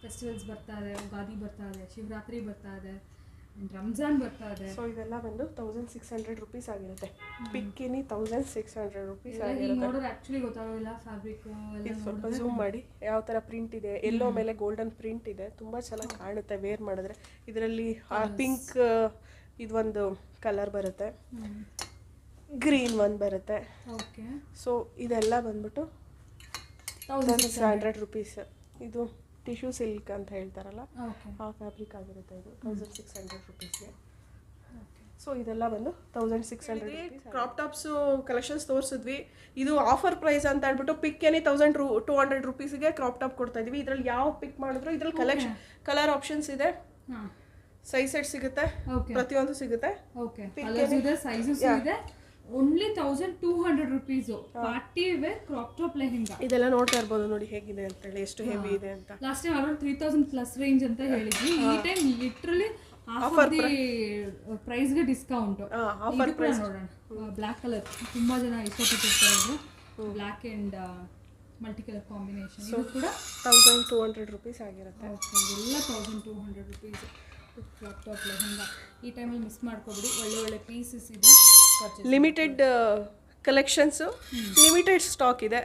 ಫೆಸ್ಟಿವಲ್ಸ್ ಬರ್ತಾ ಇದೆ, ಯುಗಾದಿ ಬರ್ತಾ ಇದೆ, ಶಿವರಾತ್ರಿ ಬರ್ತಾ ಇದೆ, ರಂಜಾನ್ ಬರ್ತಾ ಇದೆ. ಸೊ ಇದೆಲ್ಲ ಬಂದು 1600 ರುಪೀಸ್ ಆಗಿರುತ್ತೆ. ಪಿಕ್ಕಿನಿ 1600 ರುಪೀಸ್ ಆಗಿರುತ್ತೆ. ನೋಡಿದ್ರೆ ಆ್ಯಕ್ಚುಲಿ ಗೊತ್ತಾಗೋಲ್ಲ ಫ್ಯಾಬ್ರಿಕ್ ಎಲ್ಲ. ಸ್ವಲ್ಪ ಝೂಮ್ ಮಾಡಿ ಯಾವ ಥರ ಪ್ರಿಂಟ್ ಇದೆ. ಎಲ್ಲೋ ಮೇಲೆ ಗೋಲ್ಡನ್ ಪ್ರಿಂಟ್ ಇದೆ. ತುಂಬ ಚೆನ್ನಾಗಿ ಕಾಣುತ್ತೆ ವೇರ್ ಮಾಡಿದ್ರೆ. ಇದರಲ್ಲಿ ಪಿಂಕ್ ಇದೊಂದು ಕಲರ್ ಬರುತ್ತೆ, ಗ್ರೀನ್ ಒಂದು ಬರುತ್ತೆ. ಓಕೆ. ಸೊ ಇದೆಲ್ಲ ಬಂದ್ಬಿಟ್ಟು 1600 ರುಪೀಸ್. ಇದು ಟಿಶ್ಯೂ ಸಿಲ್ಕ್ ಅಂತ ಹೇಳ್ತಾರಲ್ಲ, ಆ ಫ್ಯಾಬ್ರಿಕ್ ಆಗಿರುತ್ತೆ. ಇದು 1600 ರುಪೀಸ್ಗೆ. ಸೊ ಇದೆಲ್ಲ ಬಂದು 1600 ಕ್ರಾಪ್ ಟಾಪ್ಸ್ ಕಲೆಕ್ಷನ್ಸ್ ತೋರಿಸಿದ್ವಿ. ಇದು ಆಫರ್ ಪ್ರೈಸ್ ಅಂತ ಹೇಳ್ಬಿಟ್ಟು ಪಿಕ್ ಏನಿ 1200 ರುಪೀಸ್ಗೆ ಕ್ರಾಪ್ ಟಾಪ್ ಕೊಡ್ತಾ ಇದೀವಿ. ಇದ್ರಲ್ಲಿ ಯಾವ ಪಿಕ್ ಮಾಡಿದ್ರು ಇದ್ರಲ್ಲಿ ಕಲರ್ ಆಪ್ಷನ್ಸ್ ಇದೆ, ಸೈಜ್ ಸೆಟ್ ಸಿಗುತ್ತೆ, ಪ್ರತಿಯೊಂದು ಸಿಗುತ್ತೆ. Only 1200 rupees party wear crop top lehenga. ಇದೆಲ್ಲ ನೋಡ್ತಾ ಇರ್ಬೋದು ನೋಡಿ ಹೇಗಿದೆ ಅಂತ ಹೇಳಿ, ಎಷ್ಟು ಹೆವಿ ಇದೆ ಅಂತ. Last time around 3000 plus range ಅಂತ ಹೇಳಿದ್ವಿ. ಈ ಟೈಮ್ ಲಿಟರಲಿ ಆಫರ್ ಪ್ರೈಸ್ ಗೆ ಡಿಸ್ಕೌಂಟ್. ಆಫರ್ ಪ್ರೈಸ್ ನೋಡೋಣ. ಬ್ಲಾಕ್ ಕಲರ್ ತುಂಬಾ ಜನ ಇಷ್ಟಪಟ್ಟಿರ್ತಾರೆ. ಇದು black and multi colour combination. ಇದು ಕೂಡ 1200 ರುಪೀಸ್ ಆಗಿರುತ್ತೆ. ಎಲ್ಲ 1200 ರುಪೀಸ್ ಕ್ರಾಪ್ ಟಾಪ್ ಲೆಹೆಂಗಾ. ಈ ಟೈಮಲ್ಲಿ ಮಿಸ್ ಮಾಡ್ಕೊಬಿಡಿ, ಒಳ್ಳೆ ಒಳ್ಳೆ ಪೀಸಸ್ ಇದೆ. ಲಿಮಿಟೆಡ್ ಕಲೆಕ್ಷನ್ಸ್, ಲಿಮಿಟೆಡ್ ಸ್ಟಾಕ್ ಇದೆ.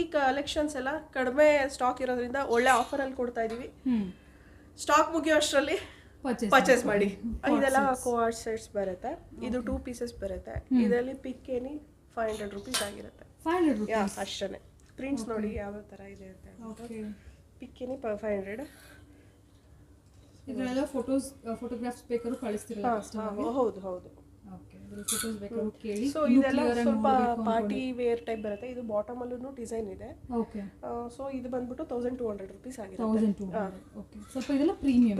ಈ ಕಲೆಕ್ಷನ್ಸ್ ಎಲ್ಲ ಕಡಿಮೆ ಸ್ಟಾಕ್ ಇರೋದ್ರಿಂದ ಒಳ್ಳೆ ಆಫರ್ ಅಲ್ಲಿ ಕೊಡ್ತಾ ಇದೀವಿ. ಸ್ಟಾಕ್ ಮುಗಿಯೋ ಅಷ್ಟರಲ್ಲಿ ಪರ್ಚೇಸ್ ಮಾಡಿ. ಇದೆಲ್ಲ ಕೋಆರ್ಡ್ ಸೆಟ್ಸ್ ಬರುತ್ತೆ. ಇದು 2 ಪೀಸಸ್ ಬರುತ್ತೆ. ಇದರಲ್ಲಿ ಪಿಕ್ ಏನಿ 500 ರುಪೀಸ್ ಆಗಿರುತ್ತೆ. 500 rupees ಅಷ್ಟೇ. ಪ್ರಿಂಟ್ಸ್ ನೋಡಿ ಯಾವ ತರ ಇದೆ ಅಂತ. ಪಿಕ್ ಏನಿ 500. ಇದೆಲ್ಲ ಫೋಟೋಗ್ರಾಫ್ಸ್ ಬೇಕಾದ್ರೂ ಕಳಿಸ್ತಿರಲ್ಲ ಕಸ್ಟಮರ್ಗೆ? ಹೌದು ಹೌದು. ಓಕೆ, ಇದರ ಫೋಟೋಸ್ ಬೇಕಾದ್ರೂ ಕೇಳಿ. ಸೊ ಇದೆಲ್ಲ ಸ್ವಲ್ಪ ಪಾರ್ಟಿ ವೇರ್ ಟೈಪ್ ಬರುತ್ತೆ. ಇದು ಬಾಟಮ್ ಅಲ್ಲೂ ಡಿಸೈನ್ ಇದೆ. ಓಕೆ. ಸೊ ಇದು ಬಂದ್ಬಿಟ್ಟು 1200 ರುಪೀಸ್ ಆಗಿದೆ. 1200. ಓಕೆ, ಸ್ವಲ್ಪ ಇದೆಲ್ಲ ಪ್ರೀಮಿಯಂ.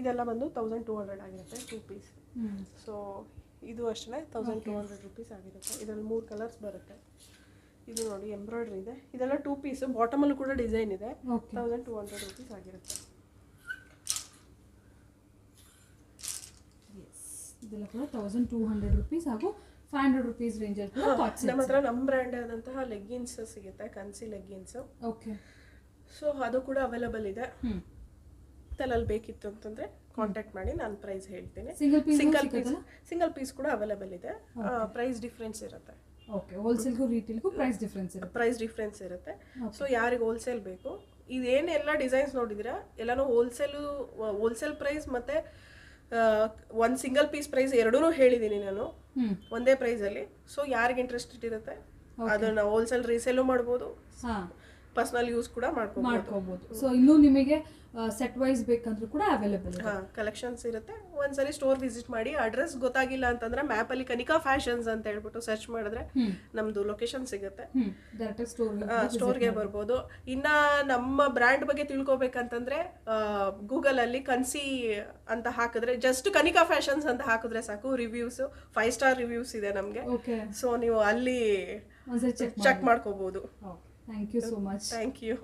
ಇದೆಲ್ಲ ಬಂದು 1200 ಆಗಿರುತ್ತೆ 2 ಪೀಸ್. ಸೊ ಇದು ಅಷ್ಟೇ 1200 ರುಪೀಸ್ ಆಗಿರುತ್ತೆ. ಇದರಲ್ಲಿ 3 ಕಲರ್ಸ್ ಬರುತ್ತೆ. ಇದು ನೋಡಿ ಎಂಬ್ರಾಯ್ಡ್ರಿ ಇದೆ. ಇದೆಲ್ಲ 2 ಪೀಸ್, ಬಾಟಮ್ ಅಲ್ಲೂ ಕೂಡ ಡಿಸೈನ್ ಇದೆ. 1200 ರುಪೀಸ್ ಆಗಿರುತ್ತೆ. ಇದೆಲ್ಲ ಕೂಡ 1200 ರುಪೀಸ್ ಹಾಗೂ 500 ರುಪೀಸ್ ರೇಂಜ್ ಅಲ್ಲಿ ಕೂಡ ಪಾರ್ಟ್ಸ್. ನಮ್ಮ ಹತ್ರ ನಮ್ಮ ಬ್ರ್ಯಾಂಡ್ ಆದಂತಹ ಲೆಗ್ಗಿನ್ಸ್ ಸಿಗುತ್ತೆ, ಕನ್ಸಿ ಲೆಗ್ಗಿನ್ಸ್. ಓಕೆ. ಸೊ ಅದು ಕೂಡ ಅವೈಲೇಬಲ್ ಇದೆ. ಅಲ್ಲಿ ಬೇಕಿತ್ತು ಅಂತಂದ್ರೆ ಕಾಂಟ್ಯಾಕ್ಟ್ ಮಾಡಿ, ನಾನು ಪ್ರೈಸ್ ಹೇಳ್ತೀನಿ. ಸಿಂಗಲ್ ಪೀಸ್ ಕೂಡ ಅವೈಲೇಬಲ್ ಇದೆ. ಪ್ರೈಸ್ ಡಿಫ್ರೆನ್ಸ್ ಇರುತ್ತೆ. ಓಕೆ, ಹೋಲ್ಸೇಲ್ಗೂ ರೀಟೇಲ್ಗೂ ಪ್ರೈಸ್ ಡಿಫ್ರೆನ್ಸ್ ಇರುತ್ತೆ. ಸೊ ಯಾರಿಗೆ ಹೋಲ್ಸೇಲ್ ಬೇಕು, ಇದೇನೆಲ್ಲ ಡಿಸೈನ್ಸ್ ನೋಡಿದಿರಾ ಎಲ್ಲಾನು ಹೋಲ್ಸೇಲ್ ಪ್ರೈಸ್ ಮತ್ತೆ ಒಂದು ಸಿಂಗಲ್ ಪೀಸ್ ಪ್ರೈಸ್ ಎರಡೂ ಹೇಳಿದ್ದೀನಿ ನಾನು ಒಂದೇ ಪ್ರೈಸ್ ಅಲ್ಲಿ. ಸೊ ಯಾರಿಗೆ ಇಂಟ್ರೆಸ್ಟೆಡ್ ಇರುತ್ತೆ ಅದನ್ನ ಹೋಲ್ಸೇಲ್ ರೀಸೇಲು ಮಾಡ್ಬೋದು, ಪರ್ಸನಲ್ ಯೂಸ್ ಕೂಡ ಮಾಡ್ಕೋಬಹುದು. ಸೊ ಇನ್ನೂ ನಿಮಗೆ ಸೆಟ್ ವೈಸ್ ಬೇಕಂದ್ರೂ ಕೂಡ ಅವೈಲೇಬಲ್ ಇದೆ. ಕಲೆಕ್ಷನ್ಸ್ ಇರುತ್ತೆ. ಒಂದ್ಸರಿ ಸ್ಟೋರ್ ವಿಸಿಟ್ ಮಾಡಿ. ಅಡ್ರೆಸ್ ಗೊತ್ತಾಗಿಲ್ಲ ಅಂತಂದ್ರೆ ಮ್ಯಾಪ್ ಅಲ್ಲಿ ಕನಿಕಾ ಫ್ಯಾಷನ್ಸ್ ಅಂತ ಹೇಳ್ಬಿಟ್ಟು ಸರ್ಚ್ ಮಾಡಿದ್ರೆ ನಮ್ದು ಲೊಕೇಶನ್ ಸಿಗುತ್ತೆ. ಸ್ಟೋರ್ಗೆ ಬರ್ಬೋದು. ಇನ್ನ ನಮ್ಮ ಬ್ರ್ಯಾಂಡ್ ಬಗ್ಗೆ ತಿಳ್ಕೊಬೇಕಂತಂದ್ರೆ ಗೂಗಲ್ ಅಲ್ಲಿ ಕನ್ಸಿ ಅಂತ ಹಾಕಿದ್ರೆ, ಜಸ್ಟ್ ಕನಿಕಾ ಫ್ಯಾಷನ್ಸ್ ಅಂತ ಹಾಕಿದ್ರೆ ಸಾಕು. ರಿವ್ಯೂಸ್ 5 ಸ್ಟಾರ್ ರಿವ್ಯೂಸ್ ಇದೆ ನಮ್ಗೆ. ಸೊ ನೀವು ಅಲ್ಲಿ ಚೆಕ್ ಮಾಡ್ಕೋಬಹುದು. Thank you so much. Thank you.